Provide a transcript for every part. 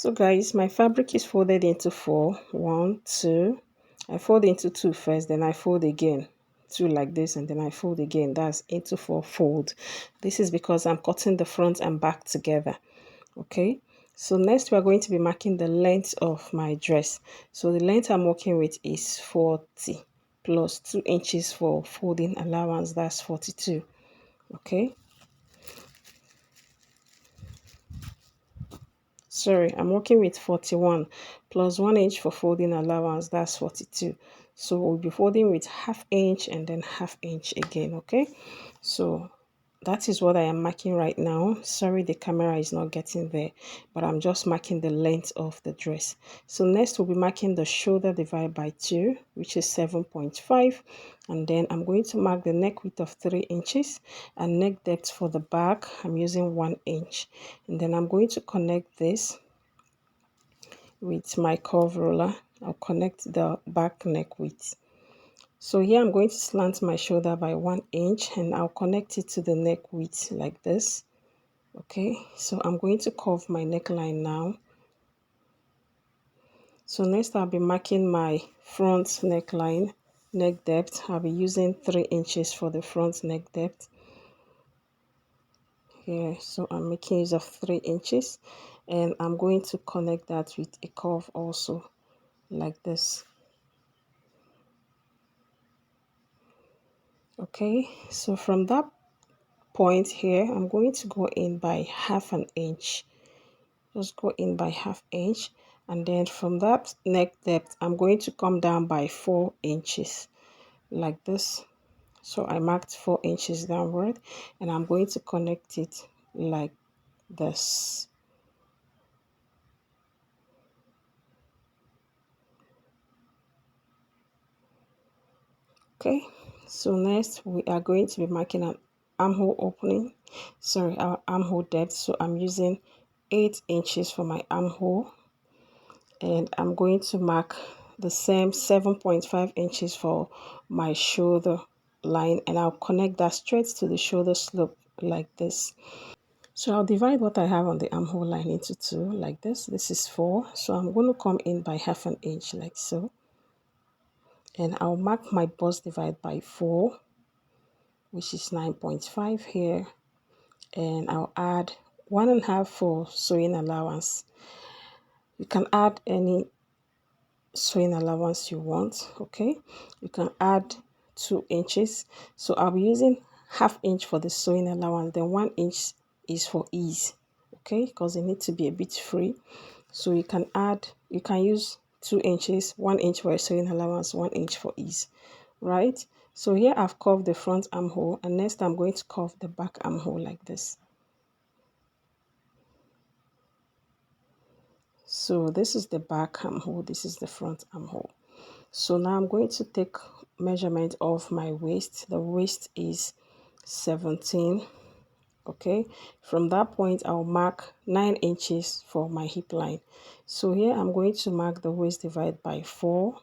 So guys, my fabric is folded into four. One, two. I fold into two first, then I fold again. Two like this, and then I fold again. That's into four fold. This is because I'm cutting the front and back together. Okay. So next we are going to be marking the length of my dress. So the length I'm working with is 40 plus 2 inches for folding allowance. That's 42. Okay. Sorry, I'm working with 41 plus 1 inch for folding allowance. That's 42. So we'll be folding with half inch and then half inch again. Okay, so that is what I am marking right now. Sorry, the camera is not getting there, but I'm just marking the length of the dress. So next we'll be marking the shoulder divided by 2, which is 7.5, and then I'm going to mark the neck width of 3 inches and neck depth for the back. I'm using 1 inch, and then I'm going to connect this with my curve ruler. I'll connect the back neck width. So here I'm going to slant my shoulder by 1 inch and I'll connect it to the neck width like this. Okay, so I'm going to curve my neckline now. So next I'll be marking my front neckline, neck depth. I'll be using 3 inches for the front neck depth. Here, so I'm making use of 3 inches and I'm going to connect that with a curve also like this. Okay, so from that point here, I'm going to go in by half an inch. Just go in by half inch, and then from that neck depth, I'm going to come down by 4 inches like this. So I marked 4 inches downward, and I'm going to connect it like this. Okay, so next we are going to be marking an armhole opening, sorry, our armhole depth. So I'm using 8 inches for my armhole, and I'm going to mark the same 7.5 inches for my shoulder line, and I'll connect that straight to the shoulder slope like this. So I'll divide what I have on the armhole line into two like this. This is 4, so I'm going to come in by half an inch like so, and I'll mark my bust divide by 4, which is 9.5 here, and I'll add 1.5 for sewing allowance. You can add any sewing allowance you want. Okay, you can add 2 inches, so I'll be using half inch for the sewing allowance, then 1 inch is for ease. Okay, because they need to be a bit free, so you can use 2 inches, 1 inch for a sewing allowance, 1 inch for ease, right? So here I've curved the front armhole, and next I'm going to curve the back armhole like this. So this is the back armhole, this is the front armhole. So now I'm going to take measurement of my waist. The waist is 17. Okay, from that point I'll mark 9 inches for my hip line. So here I'm going to mark the waist divide by 4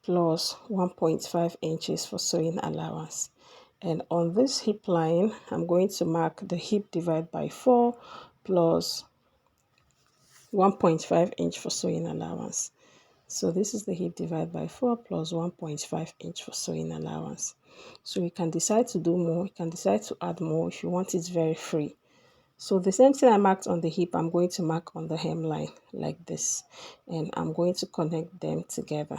plus 1.5 inches for sewing allowance. And on this hip line, I'm going to mark the hip divide by 4 plus 1.5 inch for sewing allowance. So this is the hip divide by 4 plus 1.5 inch for sewing allowance. So you can decide to do more, you can decide to add more if you want it very free. So the same thing I marked on the hip, I'm going to mark on the hemline like this, and I'm going to connect them together.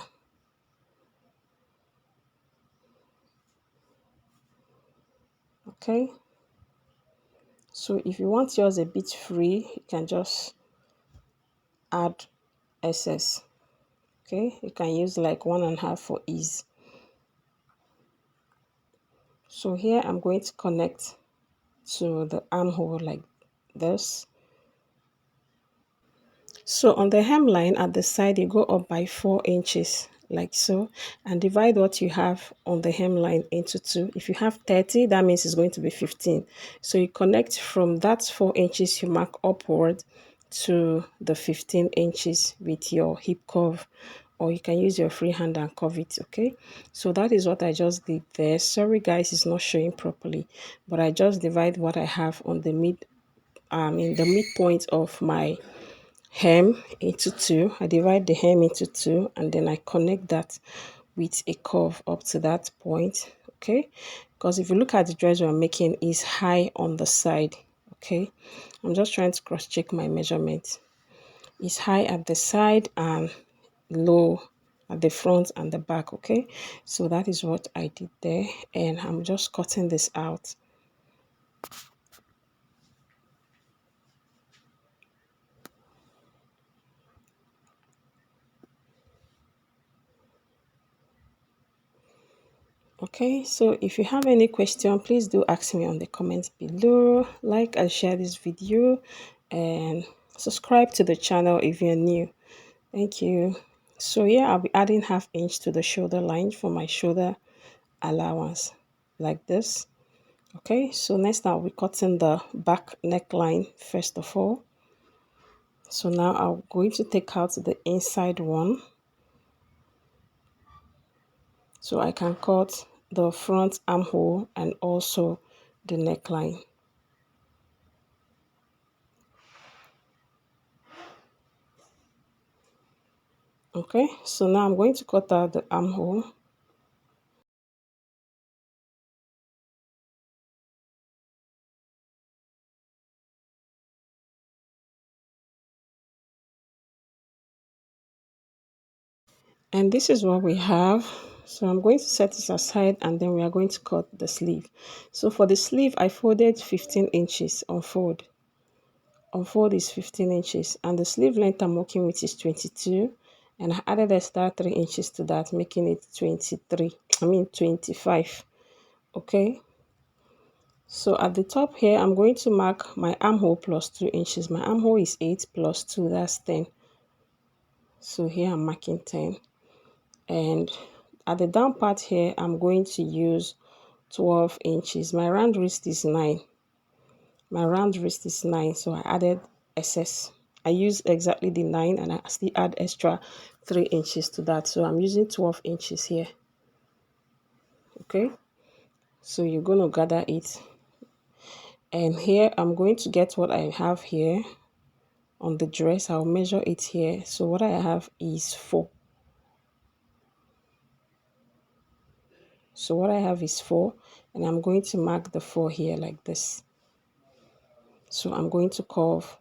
Okay, so if you want yours a bit free, you can just add excess. Okay, you can use like 1.5 for ease. So here I'm going to connect to the armhole like this. So on the hemline at the side, you go up by 4 inches like so, and divide what you have on the hemline into 2. If you have 30, that means it's going to be 15. So you connect from that 4 inches you mark upward to the 15 inches with your hip curve, or you can use your free hand and curve it. Okay, so that is what I just did there. Sorry guys, it's not showing properly, but I just divide what I have on the mid in the midpoint of my hem into two. I divide the hem into two, and then I connect that with a curve up to that point. Okay, because if you look at the dress we're making, is high on the side. Okay, I'm just trying to cross check my measurement. It's high at the side and low at the front and the back. Okay, so that is what I did there, and I'm just cutting this out. Okay, so if you have any question, please do ask me on the comments below. Like and share this video, and subscribe to the channel if you're new. Thank you. So yeah, I'll be adding 1/2 inch to the shoulder line for my shoulder allowance, like this. Okay, so next I'll be cutting the back neckline first of all. So now I'm going to take out the inside one, so I can cut the front armhole and also the neckline. Okay, so now I'm going to cut out the armhole. And this is what we have. So I'm going to set this aside, and then we are going to cut the sleeve. So for the sleeve, I folded 15 inches on fold. On fold is 15 inches, and the sleeve length I'm working with is 22. And I added extra 3 inches to that, making it 25. Okay. So at the top here, I'm going to mark my armhole plus 2 inches. My armhole is 8 plus 2, that's 10. So here I'm marking 10. And at the down part here, I'm going to use 12 inches. My round wrist is 9. My round wrist is 9, so I added excess. I use exactly the 9, and I still add extra 3 inches to that. So I'm using 12 inches here. Okay, so you're going to gather it. And here I'm going to get what I have here on the dress. I'll measure it here. So what I have is 4. So what I have is 4, and I'm going to mark the 4 here like this. So I'm going to curve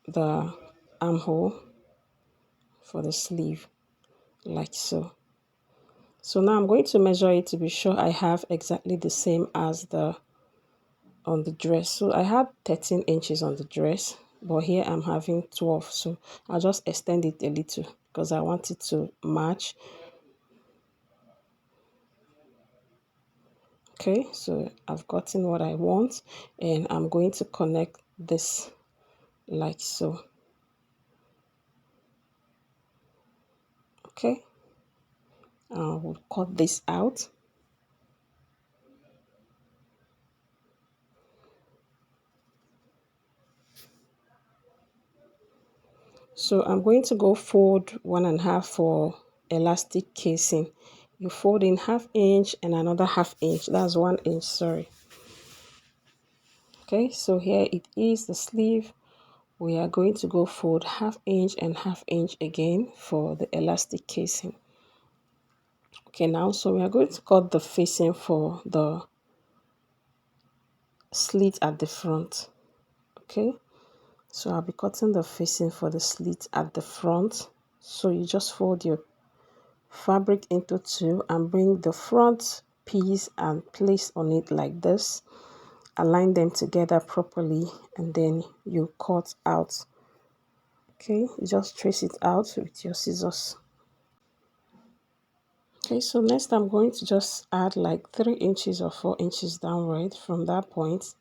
the armhole for the sleeve like so. So now I'm going to measure it to be sure I have exactly the same as the on the dress. So I had 13 inches on the dress, but here I'm having 12. So I'll just extend it a little because I want it to match. Okay, so I've gotten what I want, and I'm going to connect this like so. Okay, we'll cut this out. So I'm going to go fold 1.5 for elastic casing. You fold in 1/2 inch and another 1/2 inch. That's 1 inch, sorry. Okay, so here it is, the sleeve. We are going to go fold 1/2 inch and 1/2 inch again for the elastic casing. Okay, now so we are going to cut the facing for the slit at the front. Okay, so I'll be cutting the facing for the slit at the front. So you just fold your fabric into two and bring the front piece and place on it like this. Align them together properly, and then you cut out. Okay, you just trace it out with your scissors. Okay, so next I'm going to just add like 3 inches or 4 inches downward from that point.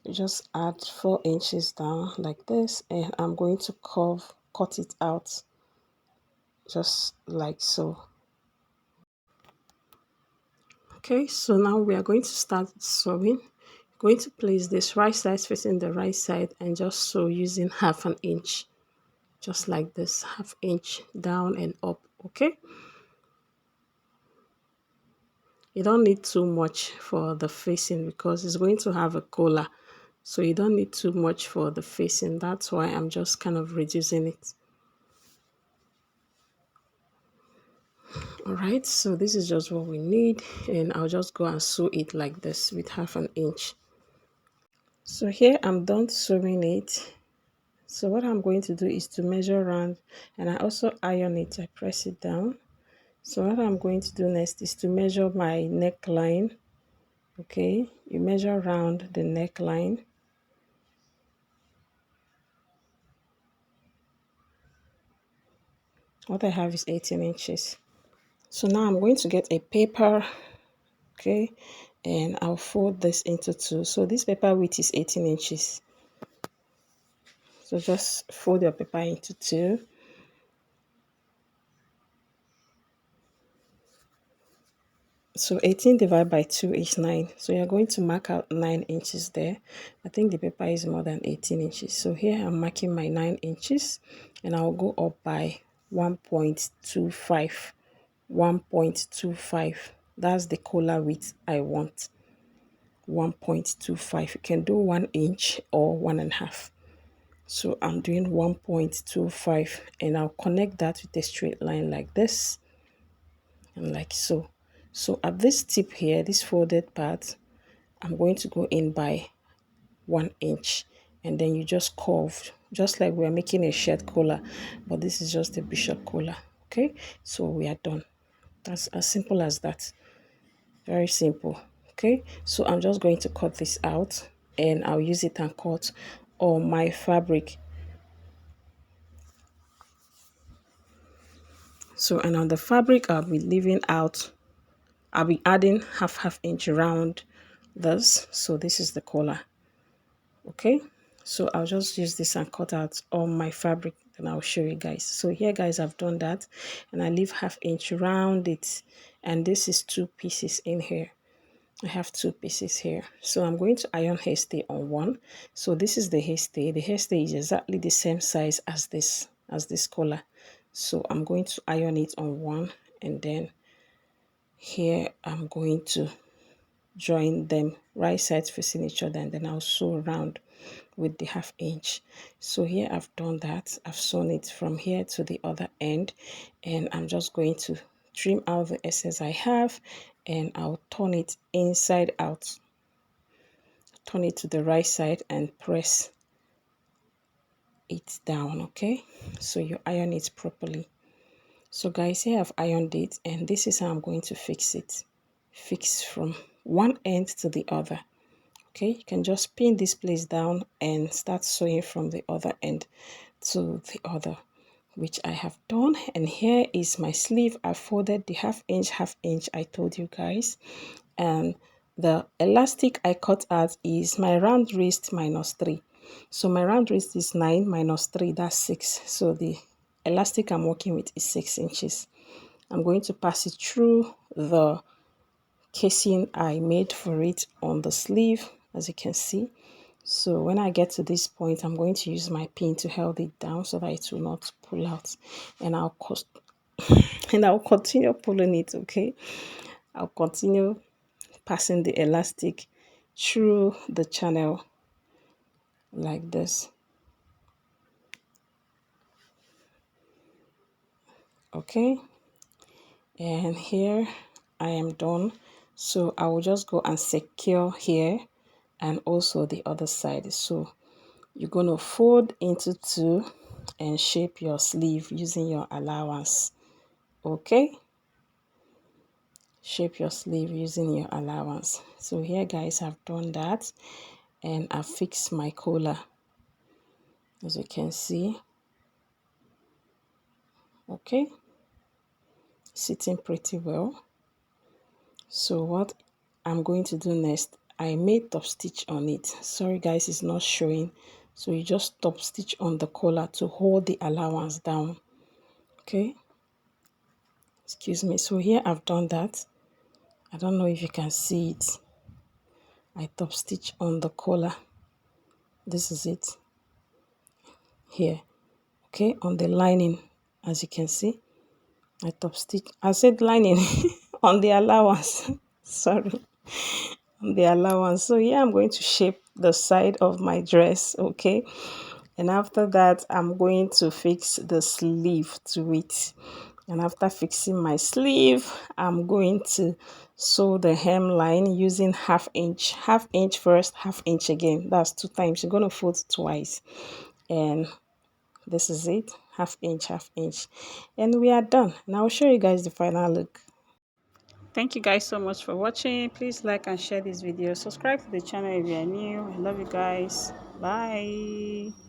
You just add 4 inches down like this, and I'm going to cut it out just like so. Okay, so now we are going to start sewing. Going to place this right side facing the right side and just sew using 1/2 inch, just like this, 1/2 inch down and up. Okay, you don't need too much for the facing because it's going to have a collar, So you don't need too much for the facing. That's why I'm just kind of reducing it. All right, so this is just what we need, and I'll just go and sew it like this with 1/2 inch. So here I'm done sewing it. So what I'm going to do is to measure around, and I also iron it. I press it down. So what I'm going to do next is to measure my neckline. Okay, you measure around the neckline. What I have is 18 inches. So now I'm going to get a paper, okay, and I'll fold this into two. So this paper width is 18 inches. So just fold your paper into two. So 18 divided by 2 is 9. So you're going to mark out 9 inches there. I think the paper is more than 18 inches. So here I'm marking my 9 inches, and I'll go up by 1.25. 1.25. That's the collar width I want. 1.25. You can do 1 inch or 1.5. So I'm doing 1.25, and I'll connect that with a straight line like this and like so. So at this tip here, this folded part, I'm going to go in by 1 inch, and then you just curve, just like we're making a shirt collar, but this is just a bishop collar. Okay, so we are done. That's as simple as that. Very simple. Okay, so I'm just going to cut this out, and I'll use it and cut all my fabric. So, and on the fabric, I'll be leaving out, I'll be adding half inch around this. So this is the collar. Okay, so I'll just use this and cut out all my fabric, and I'll show you guys. So here guys, I've done that, and I leave half inch around it, and this is 2 pieces in here. I have 2 pieces here. So I'm going to iron hairstay on one. So this is the hairstay. The hairstay is exactly the same size as this collar. So I'm going to iron it on one, and then here I'm going to join them right sides facing each other, and then I'll sew around with the half inch. So here I've done that. I've sewn it from here to the other end, and I'm just going to trim out the excess I have, and I'll turn it inside out. Turn it to the right side and press it down. Okay, so you iron it properly. So guys, here I've ironed it, and this is how I'm going to fix it. Fix from one end to the other. Okay, you can just pin this place down and start sewing from the other end to the other, which I have done. And here is my sleeve. I folded the half inch I told you guys, and the elastic I cut out is my round wrist minus 3. So my round wrist is 9 minus 3, that's 6. So the elastic I'm working with is 6 inches. I'm going to pass it through the casing I made for it on the sleeve, as you can see. So when I get to this point, I'm going to use my pin to hold it down so that it will not pull out, and I'll continue pulling it. Okay, I'll continue passing the elastic through the channel like this. Okay, and here I am done. So I will just go and secure here and also the other side. So you're going to fold into two and shape your sleeve using your allowance. Okay, shape your sleeve using your allowance. So here guys, I've done that, and I fixed my collar, as you can see. Okay, sitting pretty well. So what I'm going to do next, I made top stitch on it. Sorry guys, it's not showing. So you just top stitch on the collar to hold the allowance down. Okay, excuse me. So here I've done that. I don't know if you can see it. I top stitch on the collar. This is it here. Okay, on the lining, as you can see, I top stitch. I said lining on the allowance. Sorry, on the allowance. So here I'm going to shape the side of my dress. Okay, and after that I'm going to fix the sleeve to it. And after fixing my sleeve, I'm going to sew the hemline using half inch first, half inch again. That's 2 times. You're going to fold twice. And this is it, half inch. And we are done. Now I'll show you guys the final look. Thank you guys so much for watching. Please like and share this video. Subscribe to the channel if you are new. I love you guys. Bye.